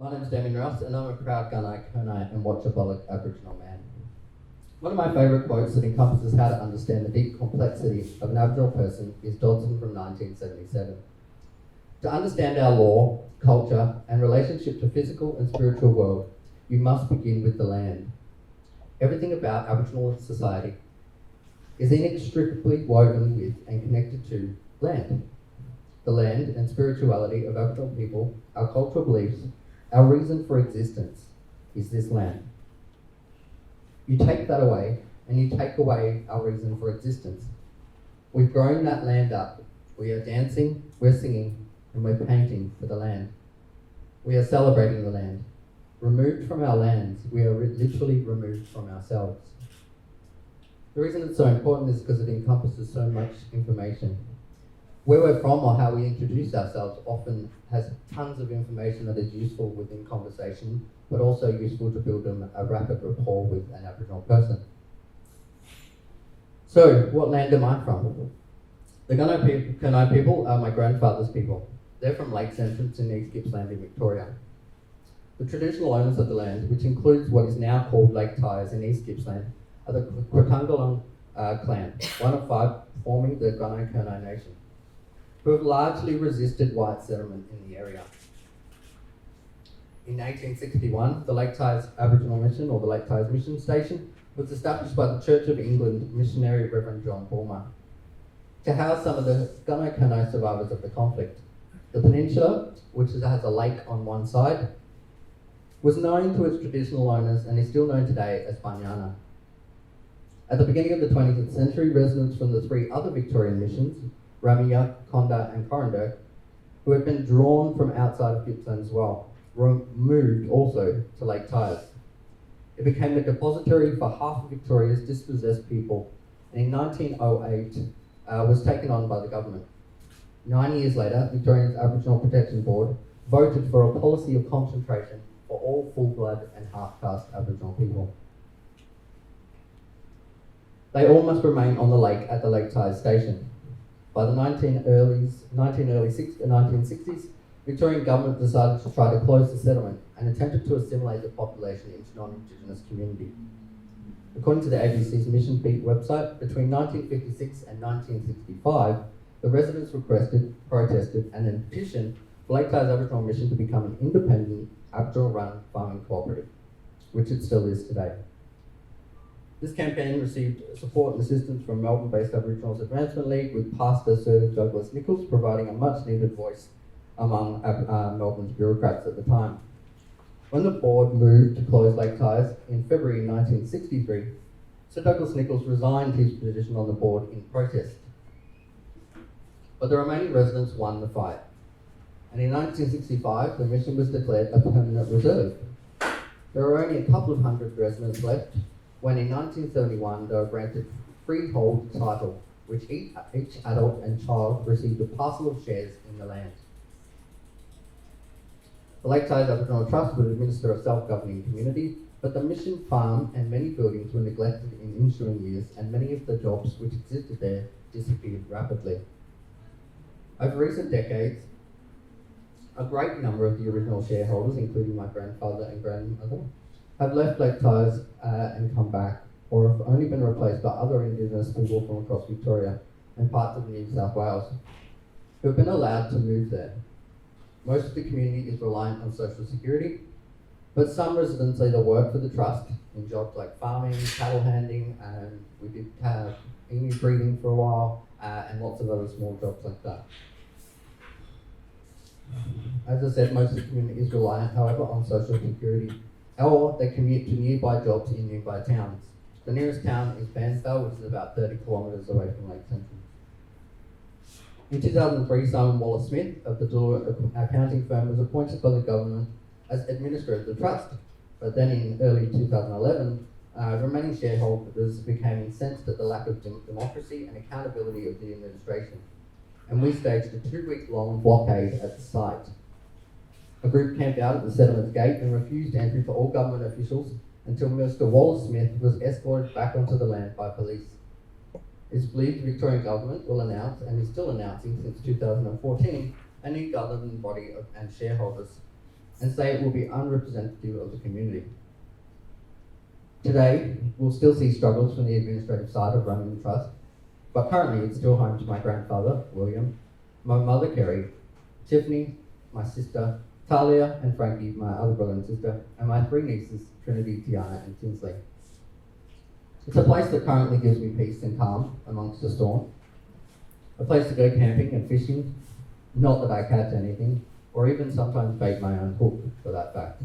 My name is Damien Ralphs and I'm a proud Gunai, Kaurna and Watchabolic Aboriginal man. One of my favourite quotes that encompasses how to understand the deep complexity of an Aboriginal person is Dodson from 1977. To understand our law, culture and relationship to physical and spiritual world, you must begin with the land. Everything about Aboriginal society is inextricably woven with and connected to land. The land and spirituality of Aboriginal people, our cultural beliefs, our reason for existence is this land. You take that away and you take away our reason for existence. We've grown that land up. We are dancing, we're singing, and we're painting for the land. We are celebrating the land. Removed from our lands, we are literally removed from ourselves. The reason it's so important is because it encompasses so much information. Where we're from or how we introduce ourselves often has tons of information that is useful within conversation, but also useful to build a rapid rapport with an Aboriginal person. So, what land am I from? The Kaurna people are my grandfather's people. They're from Lakes Entrance in East Gippsland in Victoria. The traditional owners of the land, which includes what is now called Lake Tyers in East Gippsland, are the Kwatungalung clan, one of 5 forming the Kaurna Nation, who have largely resisted white settlement in the area. In 1861, the Lake Tyers Aboriginal Mission, or the Lake Tyers Mission Station, was established by the Church of England missionary Reverend John Bulmer to house some of the Kaurna survivors of the conflict. The peninsula, which has a lake on one side, was known to its traditional owners and is still known today as Banyana. At the beginning of the 20th century, residents from the 3 other Victorian missions, Ramia, Konda and Corranderk, who had been drawn from outside of Gippsland as well, were moved also to Lake Tyers. It became the depository for half of Victoria's dispossessed people, and in 1908 was taken on by the government. 9 years later, Victoria's Aboriginal Protection Board voted for a policy of concentration for all full-blood and half-caste Aboriginal people. They all must remain on the lake at the Lake Tyers station. By the 1960s, Victorian government decided to try to close the settlement and attempted to assimilate the population into non-Indigenous community. According to the ABC's Mission Beat website, between 1956 and 1965, the residents protested, and then petitioned for Lake Tyers Aboriginal Mission to become an independent, Aboriginal-run farming cooperative, which it still is today. This campaign received support and assistance from Melbourne-based Aboriginals Advancement League, with Pastor Sir Douglas Nichols providing a much-needed voice among Melbourne's bureaucrats at the time. When the board moved to close Lake Tyers in February 1963, Sir Douglas Nichols resigned his position on the board in protest. But the remaining residents won the fight. And in 1965, the mission was declared a permanent reserve. There were only a couple of hundred residents left, when in 1971 they were granted freehold title, which each adult and child received a parcel of shares in the land. The Lake Tyers Aboriginal Trust would administer a self-governing community, but the mission farm and many buildings were neglected in ensuing years, and many of the jobs which existed there disappeared rapidly. Over recent decades, a great number of the original shareholders, including my grandfather and grandmother, have left Lake Tyers and come back, or have only been replaced by other Indigenous people from across Victoria and parts of New South Wales, who have been allowed to move there. Most of the community is reliant on social security, but some residents either work for the trust in jobs like farming, cattle handling, and we did have emu breeding for a while, and lots of other small jobs like that. As I said, most of the community is reliant, however, on social security, or they commute to nearby jobs in nearby towns. The nearest town is Bairnsdale, which is about 30 kilometres away from Lake Central. In 2003, Simon Wallace-Smith of the Deloitte accounting firm was appointed by the government as administrator of the trust. But then in early 2011, remaining shareholders became incensed at the lack of democracy and accountability of the administration, and we staged a 2-week-long blockade at the site. A group camped out at the settlement's gate and refused entry for all government officials until Mr. Wallace-Smith was escorted back onto the land by police. It's believed the Victorian government will announce, and is still announcing since 2014, a new governing body and shareholders. and say it will be unrepresentative of the community. Today, we'll still see struggles from the administrative side of running the trust, but currently it's still home to my grandfather, William, my mother, Kerry, Tiffany, my sister, Talia and Frankie, my other brother and sister, and my three nieces, Trinity, Tiana and Tinsley. It's a place that currently gives me peace and calm amongst the storm. A place to go camping and fishing, not that I catch anything, or even sometimes bait my own hook for that fact.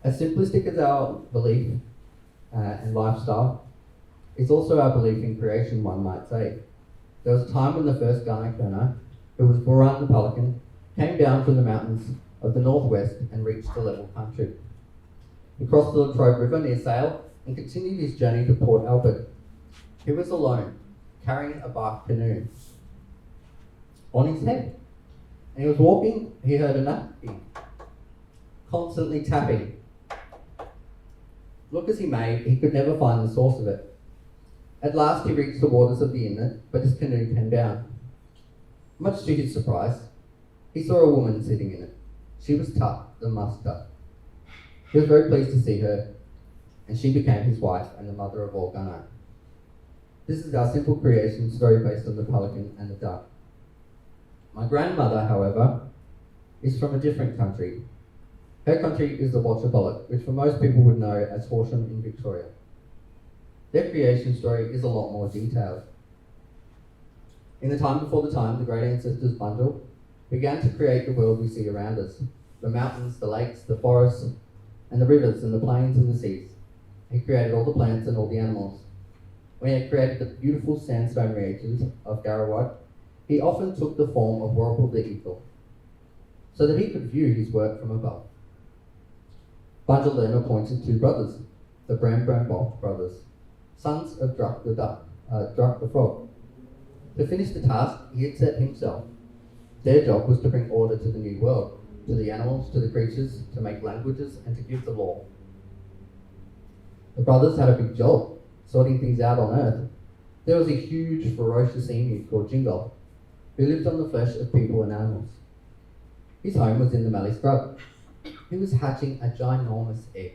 As simplistic as our belief and lifestyle, it's also our belief in creation, one might say. There was a time when the first Kaurna, who was Boran the Pelican, came down from the mountains of the northwest and reached the level country. He crossed the Torres River near Sale and continued his journey to Port Albert. He was alone, carrying a bark canoe on his head. And he was walking, he heard a napping, constantly tapping. Look as he made, he could never find the source of it. At last he reached the waters of the inlet, but his canoe came down. Much to his surprise, he saw a woman sitting in it. She was Tut, the musk-duck. He was very pleased to see her, and she became his wife and the mother of all Gunnar. This is our simple creation story based on the pelican and the duck. My grandmother, however, is from a different country. Her country is the Watchabollock, which for most people would know as Horsham in Victoria. Their creation story is a lot more detailed. In the time before the time, the great ancestors Bundle began to create the world we see around us. The mountains, the lakes, the forests, and the rivers, and the plains and the seas. He created all the plants and all the animals. When he had created the beautiful sandstone regions of Garawad, he often took the form of Warrapul the eagle, so that he could view his work from above. Bundle then appointed two brothers, the Brambolt brothers, sons of Druck the frog. To finish the task he had set himself, their job was to bring order to the new world, to the animals, to the creatures, to make languages, and to give the law. The brothers had a big job, sorting things out on Earth. There was a huge, ferocious emu called Jingle, who lived on the flesh of people and animals. His home was in the mallee scrub. He was hatching a ginormous egg.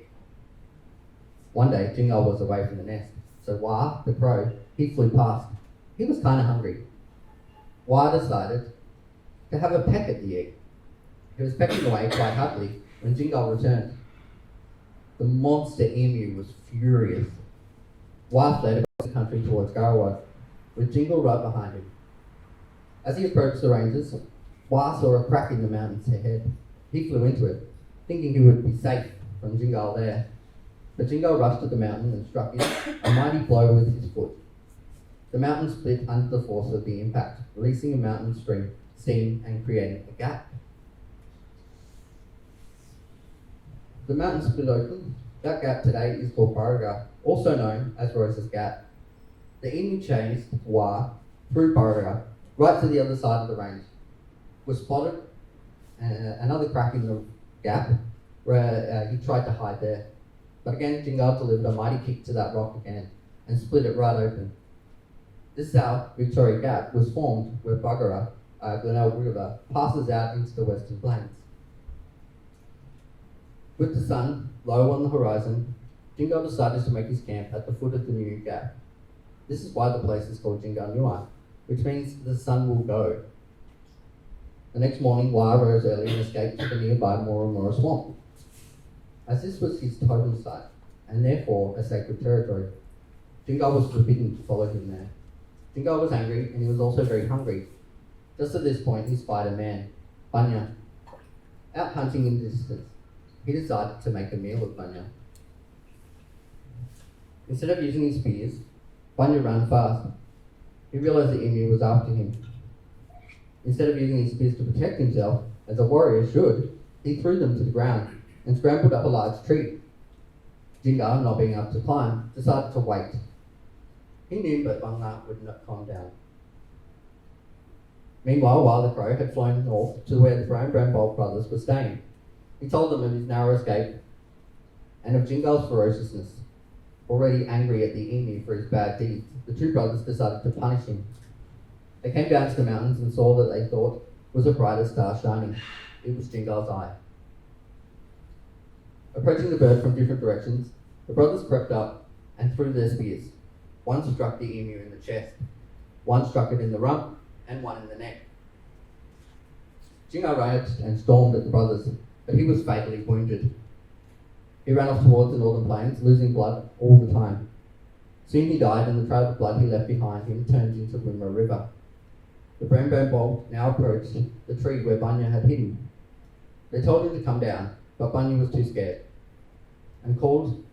One day, Jingle was away from the nest, so Wah, the crow, he flew past. He was kind of hungry. Wah decided to have a peck at the egg. He was pecking away quite happily when Jingle returned. The monster emu was furious. Wah fled across the country towards Garawad, with Jingle right behind him. As he approached the ranges, Wah saw a crack in the mountains ahead. He flew into it, thinking he would be safe from Jingle there. But Jingle rushed to the mountain and struck it a mighty blow with his foot. The mountain split under the force of the impact, releasing a mountain steam and creating a gap. The mountain split open. That gap today is called Baraga, also known as Rose's Gap. The emu chased Wah through Baraga, right to the other side of the range. Was spotted another crack in the gap where he tried to hide there. But again, Jingle delivered a mighty kick to that rock again and split it right open. This South Victoria Gap was formed where Buggera, Glenelg River, passes out into the Western Plains. With the sun low on the horizon, Jingle decided to make his camp at the foot of the new gap. This is why the place is called Jingal Nuai, which means the sun will go. The next morning, Wah rose early and escaped to the nearby Mora swamp. As this was his totem site, and therefore a sacred territory, Jingle was forbidden to follow him there. Jingle was angry, and he was also very hungry. Just at this point, he spied a man, Banya, out hunting in the distance. He decided to make a meal of Banya. Instead of using his spears, Banya ran fast. He realized the emu was after him. Instead of using his spears to protect himself, as a warrior should, he threw them to the ground and scrambled up a large tree. Jingle, not being able to climb, decided to wait. He knew that Banya would not calm down. Meanwhile, Wah the crow had flown north to where the Brambolt brothers were staying. He told them of his narrow escape and of Jingle's ferociousness. Already angry at the emu for his bad deeds, the two brothers decided to punish him. They came down to the mountains and saw that they thought was a brighter star shining. It was Jingle's eye. Approaching the bird from different directions, the brothers crept up and threw their spears. One struck the emu in the chest, one struck it in the rump, and one in the neck. Jingo raged and stormed at the brothers, but he was fatally wounded. He ran off towards the northern plains, losing blood all the time. Soon he died, and the trail of blood he left behind him turned into Wimmera River. The Bramburn Bolt now approached the tree where Bunya had hidden. They told him to come down, but Bunya was too scared, and called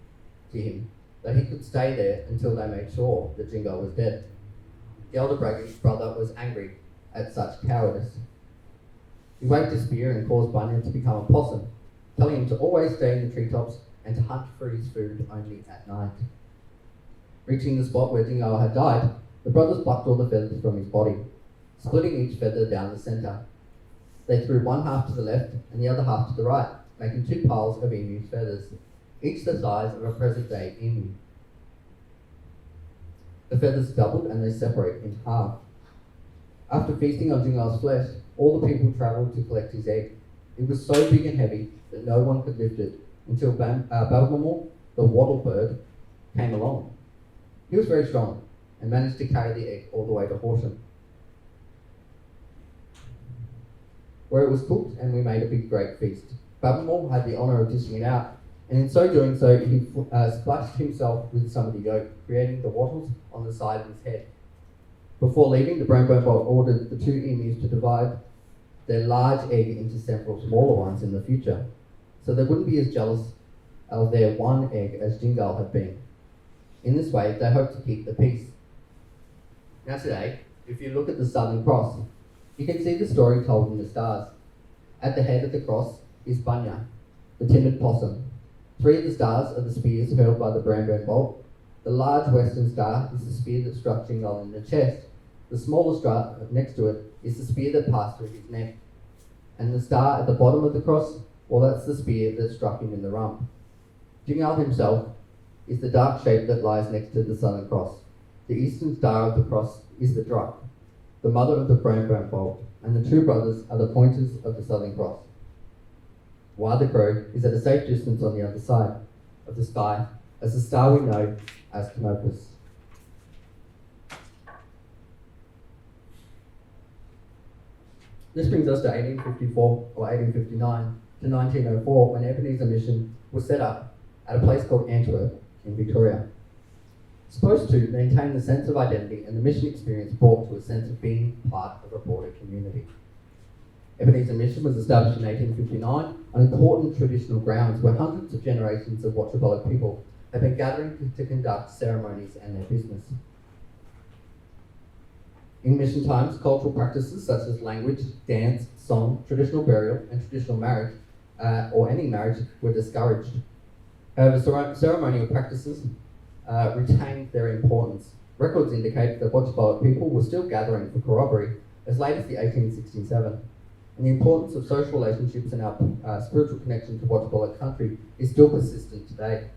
to him that he could stay there until they made sure that Jingo was dead. The elder brother was angry at such cowardice. He waved his spear and caused Bunya to become a possum, telling him to always stay in the treetops and to hunt for his food only at night. Reaching the spot where Jingo had died, the brothers plucked all the feathers from his body, splitting each feather down the centre. They threw one half to the left and the other half to the right, making 2 piles of emu's feathers, each the size of a present-day emu. The feathers doubled and they separate in half. After feasting on Jingo's flesh, all the people travelled to collect his egg. It was so big and heavy that no one could lift it until Balgamore, the wattle bird, came along. He was very strong and managed to carry the egg all the way to Horsham, where it was cooked and we made a big great feast. Balgamore had the honour of dishing it out, and in so doing so, he splashed himself with some of the yolk, creating the wattles on the side of his head. Before leaving, the Bramburn Bolt ordered the 2 emus to divide their large egg into several smaller ones in the future, so they wouldn't be as jealous of their one egg as Jingal had been. In this way, they hoped to keep the peace. Now today, if you look at the Southern Cross, you can see the story told in the stars. At the head of the cross is Bunya, the timid possum. 3 of the stars are the spears hurled by the Bramburn Bolt. The large western star is the spear that struck Jingal in the chest. The smaller star next to it is the spear that passed through his neck. And the star at the bottom of the cross, well, that's the spear that struck him in the rump. Jingal himself is the dark shape that lies next to the Southern Cross. The eastern star of the cross is the Druck, the mother of the Bramburn Bolt, and the 2 brothers are the pointers of the Southern Cross. While the crow is at a safe distance on the other side of the sky as the star we know as Canopus. This brings us to 1854 or 1859 to 1904, when Ebenezer Mission was set up at a place called Antwerp in Victoria. Supposed to maintain the sense of identity and the mission experience brought to a sense of being part of a broader community. Ebenezer Mission was established in 1859 on important traditional grounds where hundreds of generations of Watchabella people have been gathering to conduct ceremonies and their business. In mission times, cultural practices such as language, dance, song, traditional burial, and traditional marriage, or any marriage, were discouraged. However, ceremonial practices retained their importance. Records indicate that Watchabella people were still gathering for corroboree as late as the 1867. And the importance of social relationships and our spiritual connection to Watchabella country is still persistent today.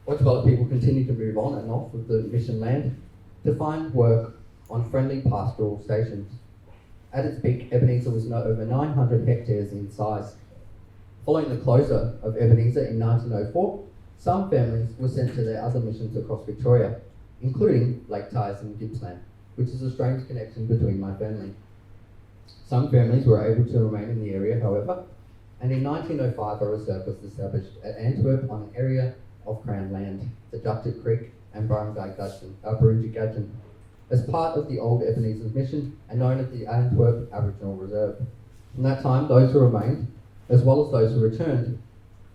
Watchabella people continue to move on and off of the mission land to find work on friendly pastoral stations. At its peak, Ebenezer was over 900 hectares in size. Following the closure of Ebenezer in 1904, some families were sent to their other missions across Victoria, including Lake Tyers in Gippsland, which is a strange connection between my family. Some families were able to remain in the area, however, and in 1905 a reserve was established at Antwerp on an area of Crown land, the Duckett Creek and Burungi Gadgeon, as part of the old Ebenezer mission and known as the Antwerp Aboriginal Reserve. From that time, those who remained, as well as those who returned,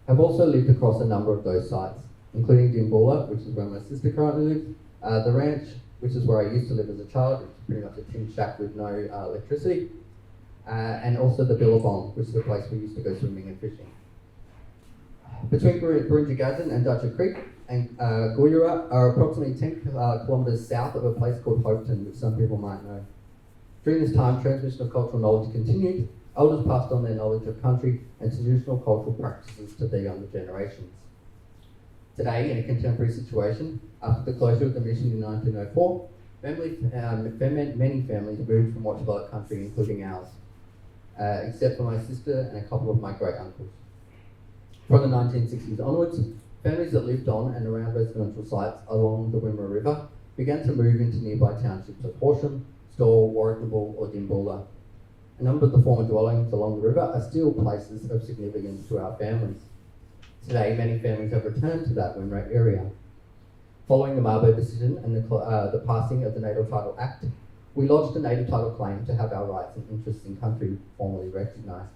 have also lived across a number of those sites, including Dimboola, which is where my sister currently lives, the ranch, which is where I used to live as a child, which is pretty much a tin shack with no electricity, and also the Billabong, which is a place we used to go swimming and fishing. Between Burungi Gadgeon and Duckett Creek and Guyura are approximately 10 kilometres south of a place called Hopeton, which some people might know. During this time, transmission of cultural knowledge continued. Elders passed on their knowledge of country and traditional cultural practices to their younger generations. Today, in a contemporary situation, after the closure of the mission in 1904, many families moved from Watchabella country, including ours, except for my sister and a couple of my great uncles. From the 1960s onwards, families that lived on and around residential sites along the Wimmera River began to move into nearby townships of Horsham, Stawell, Warragambal or Dimboola. A number of the former dwellings along the river are still places of significance to our families. Today, many families have returned to that Wimmera area. Following the Mabo decision and the passing of the Native Title Act, we lodged a native title claim to have our rights and interests in country formally recognised.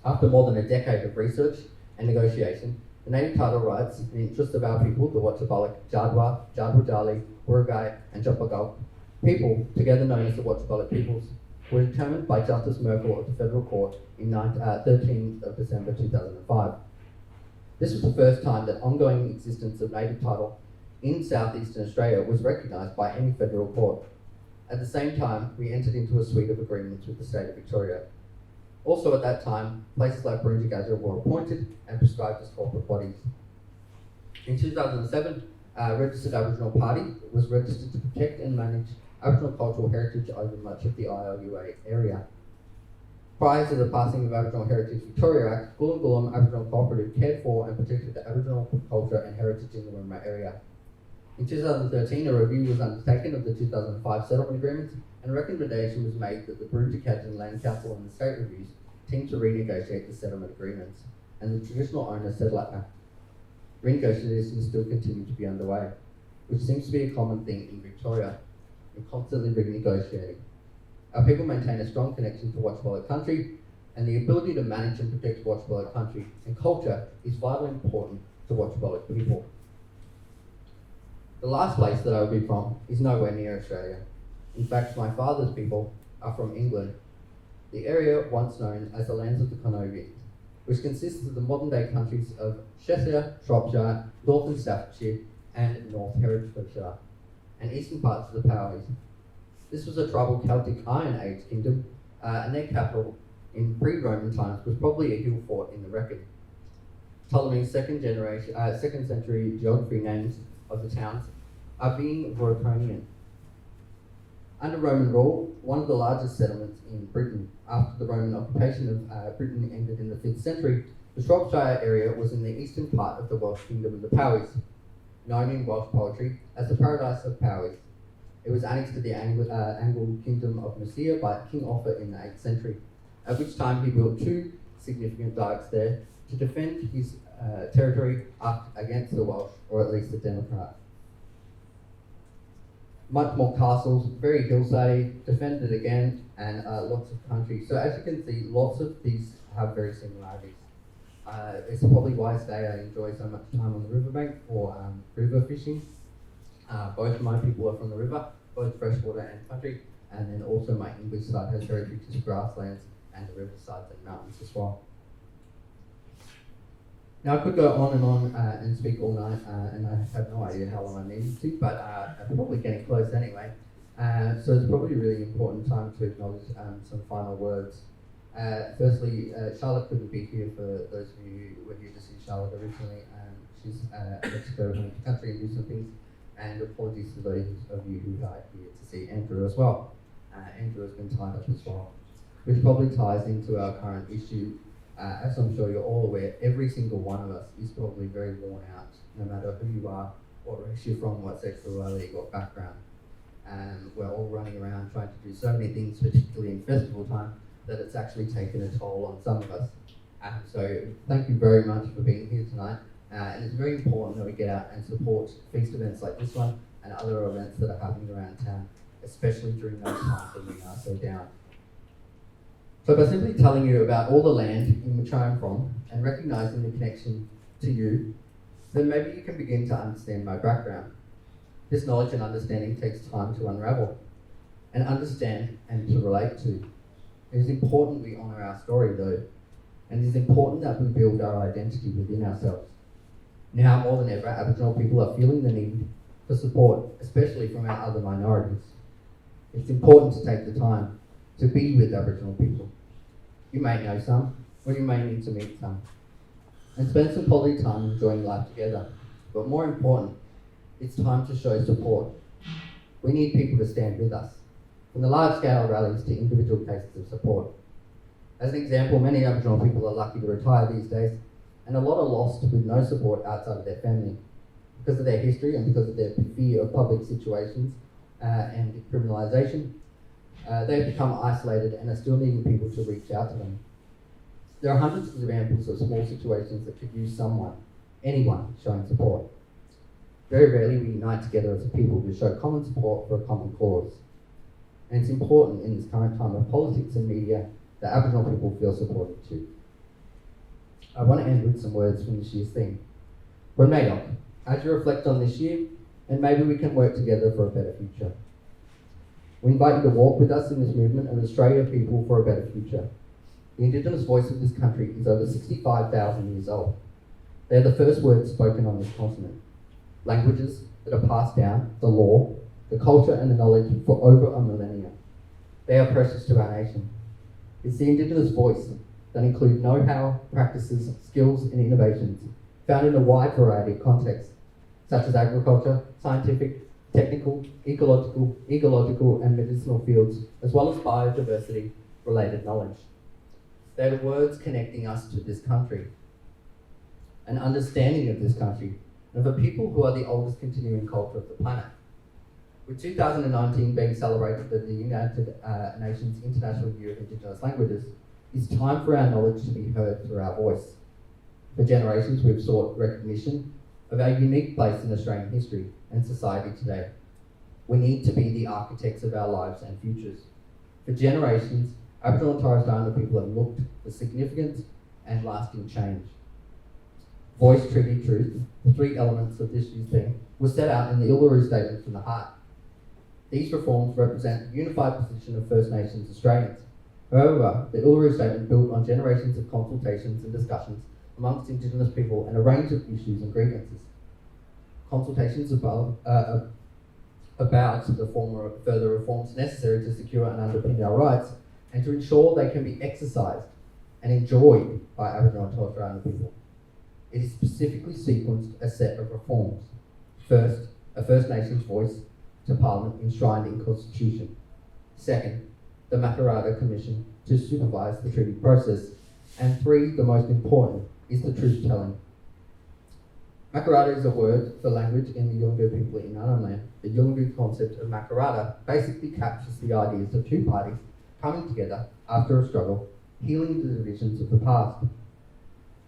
After more than a decade of research and negotiation, the native title rights and interests of our people, the Watchabaluk, Jadwa, Jadwajali, Wurugai and Jopagal people, together known as the Watchabaluk peoples, were determined by Justice Merkel of the Federal Court in 13th of December 2005. This was the first time that ongoing existence of native title in southeastern Australia was recognised by any federal court. At the same time, we entered into a suite of agreements with the state of Victoria. Also at that time, places like Burundigaja were appointed and prescribed as corporate bodies. In 2007, a registered Aboriginal party was registered to protect and manage Aboriginal cultural heritage over much of the ILUA area. Prior to the passing of Aboriginal Heritage Victoria Act, Gulum Aboriginal Cooperative cared for and protected the Aboriginal culture and heritage in the Wimmera area. In 2013, a review was undertaken of the 2005 settlement agreements, and a recommendation was made that the Burundigaja Land Council and the state reviews team to renegotiate the settlement agreements, and the Traditional Owner Settler Act. Renegotiations still continue to be underway, which seems to be a common thing in Victoria, and constantly renegotiating. Our people maintain a strong connection to Watchabaluk country, and the ability to manage and protect Watchabaluk country and culture is vitally important to Watchabaluk people. The last place that I would be from is nowhere near Australia. In fact, my father's people are from England, the area once known as the lands of the Cornovians, which consists of the modern-day countries of Cheshire, Shropshire, Northern Staffordshire, and North Herefordshire, and eastern parts of the Powys. This was a tribal Celtic Iron Age kingdom, and their capital in pre-Roman times was probably a hill fort in the Wrekin. Ptolemy's second century geography names of the towns are being Voroconian. Under Roman rule, one of the largest settlements in Britain, after the Roman occupation of Britain ended in the 5th century, the Shropshire area was in the eastern part of the Welsh kingdom of the Powys, known in Welsh poetry as the Paradise of Powys. It was annexed to the Angle kingdom of Mercia by King Offa in the 8th century, at which time he built 2 significant dikes there to defend his territory up against the Welsh, or at least the Democrat. Much more castles, very hillside, defended again, and lots of country. So as you can see, lots of these have very similarities. It's probably why today I enjoy so much time on the riverbank for river fishing. Both of my people are from the river, both freshwater and country, and then also my English side has very picturesque grasslands and the riversides and mountains as well. Now I could go on and speak all night, and I have no idea how long I needed to, but I'm probably getting close anyway. So it's probably a really important time to acknowledge some final words. Firstly, Charlotte couldn't be here for those of you who were here to see Charlotte originally. She's had to go home to country and do some things, and apologies to those of you who are here to see Andrew as well. Andrew has been tied up as well, which probably ties into our current issue. As I'm sure you're all aware, every single one of us is probably very worn out, no matter who you are, what race you're from, what sexuality, what background. We're all running around trying to do so many things, particularly in festival time, that it's actually taken a toll on some of us. So thank you very much for being here tonight. And it's very important that we get out and support feast events like this one and other events that are happening around town, especially during those times when we are so down. So by simply telling you about all the land in which I am from and recognising the connection to you, then maybe you can begin to understand my background. This knowledge and understanding takes time to unravel and understand and to relate to. It is important we honour our story though, and it is important that we build our identity within ourselves. Now more than ever, Aboriginal people are feeling the need for support, especially from our other minorities. It's important to take the time to be with Aboriginal people. You may know some, or you may need to meet some, and spend some quality time enjoying life together. But more important, it's time to show support. We need people to stand with us, from the large-scale rallies to individual cases of support. As an example, many Aboriginal people are lucky to retire these days, and a lot are lost with no support outside of their family. Because of their history and because of their fear of public situations and criminalisation, they've become isolated and are still needing people to reach out to them. There are hundreds of examples of small situations that could use someone, anyone, showing support. Very rarely we unite together as a people to show common support for a common cause. And it's important in this current time of politics and media that Aboriginal people feel supported too. I want to end with some words from this year's theme. Remayok, as you reflect on this year, and maybe we can work together for a better future. We invite you to walk with us in this movement of Australia people for a better future. The Indigenous voice of this country is over 65,000 years old. They are the first words spoken on this continent. Languages that are passed down, the law, the culture and the knowledge for over a millennia. They are precious to our nation. It's the Indigenous voice that include know-how, practices, skills and innovations found in a wide variety of contexts, such as agriculture, scientific, technical, ecological and medicinal fields, as well as biodiversity-related knowledge. They are the words connecting us to this country, an understanding of this country, and of a people who are the oldest continuing culture of the planet. With 2019 being celebrated at the United Nations International Year of Indigenous Languages, it's time for our knowledge to be heard through our voice. For generations, we've sought recognition of our unique place in Australian history and society today. We need to be the architects of our lives and futures. For generations, Aboriginal and Torres Strait Islander people have looked for significance and lasting change. Voice, treaty, truth, the three elements of this year's theme, were set out in the Uluru Statement from the Heart. These reforms represent the unified position of First Nations Australians. However, the Uluru Statement built on generations of consultations and discussions amongst Indigenous people and a range of issues and grievances. Consultations about the further reforms necessary to secure and underpin our rights and to ensure they can be exercised and enjoyed by Aboriginal and Torres Strait Islander people. It is specifically sequenced a set of reforms. First, a First Nations voice to Parliament enshrined in Constitution. Second, the Makarrata Commission to supervise the treaty process. And three, the most important, is the truth-telling. Makarrata is a word for language in the Yolngu people in Arnhem Land. The Yolngu concept of Makarrata basically captures the ideas of two parties coming together after a struggle, healing the divisions of the past.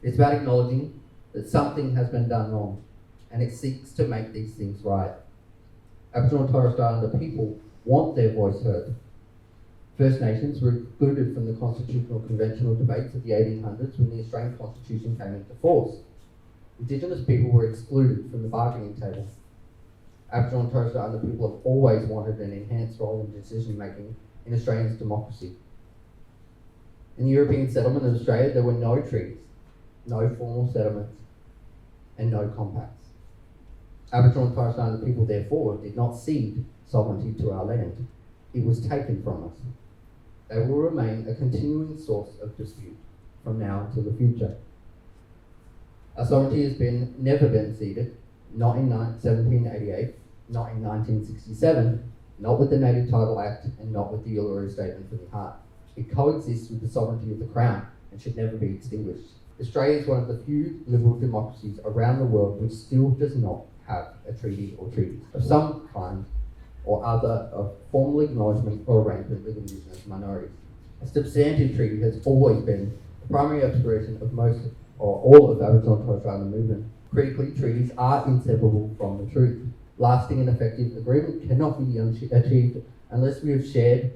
It's about acknowledging that something has been done wrong, and it seeks to make these things right. Aboriginal and Torres Strait Islander people want their voice heard. First Nations were excluded from the constitutional conventional debates of the 1800s when the Australian Constitution came into force. Indigenous people were excluded from the bargaining table. Aboriginal and Torres Strait Islander people have always wanted an enhanced role in decision making in Australia's democracy. In the European settlement of Australia, there were no treaties, no formal settlements, and no compacts. Aboriginal and Torres Strait Islander people, therefore, did not cede sovereignty to our land. It was taken from us. They will remain a continuing source of dispute from now until the future. Our sovereignty has never been ceded, not in 1788, not in 1967, not with the Native Title Act, and not with the Uluru Statement from the Heart. It coexists with the sovereignty of the Crown and should never be extinguished. Australia is one of the few liberal democracies around the world which still does not have a treaty or treaties of some kind or other of formal acknowledgement or arrangement with Indigenous minorities. A substantive treaty has always been the primary aspiration of most or all of Aboriginal and Torres Strait Islander movement. Critically, treaties are inseparable from the truth. Lasting and effective agreement cannot be achieved unless we have shared,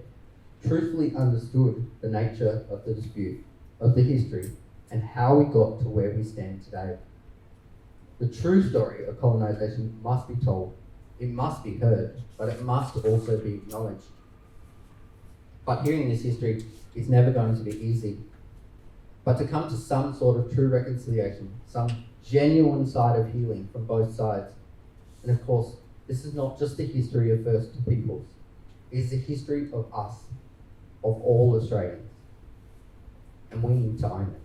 truthfully understood the nature of the dispute, of the history, and how we got to where we stand today. The true story of colonisation must be told. It must be heard, but it must also be acknowledged. But hearing this history is never going to be easy. But to come to some sort of true reconciliation, some genuine side of healing from both sides. And of course, this is not just the history of First Peoples. It is the history of us, of all Australians. And we need to own it.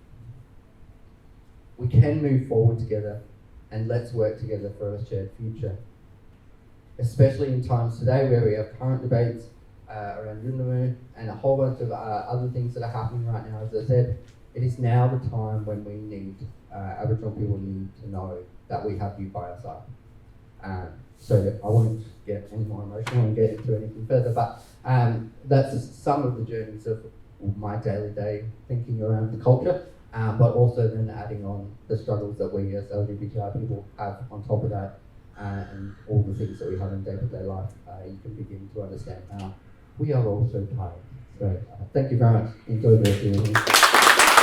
We can move forward together, and let's work together for a shared future. Especially in times today where we have current debates around Yunnamu and a whole bunch of other things that are happening right now. As I said, it is now the time when we need Aboriginal people need to know that we have you by our side. So I won't get any more emotional and get into anything further, but that's some of the journeys of my daily day thinking around the culture, but also then adding on the struggles that we as LGBTI people have on top of that, and all the things that we have in day-to-day life. You can begin to understand how we are all so tired. So thank you very much. Enjoy the rest of your evening.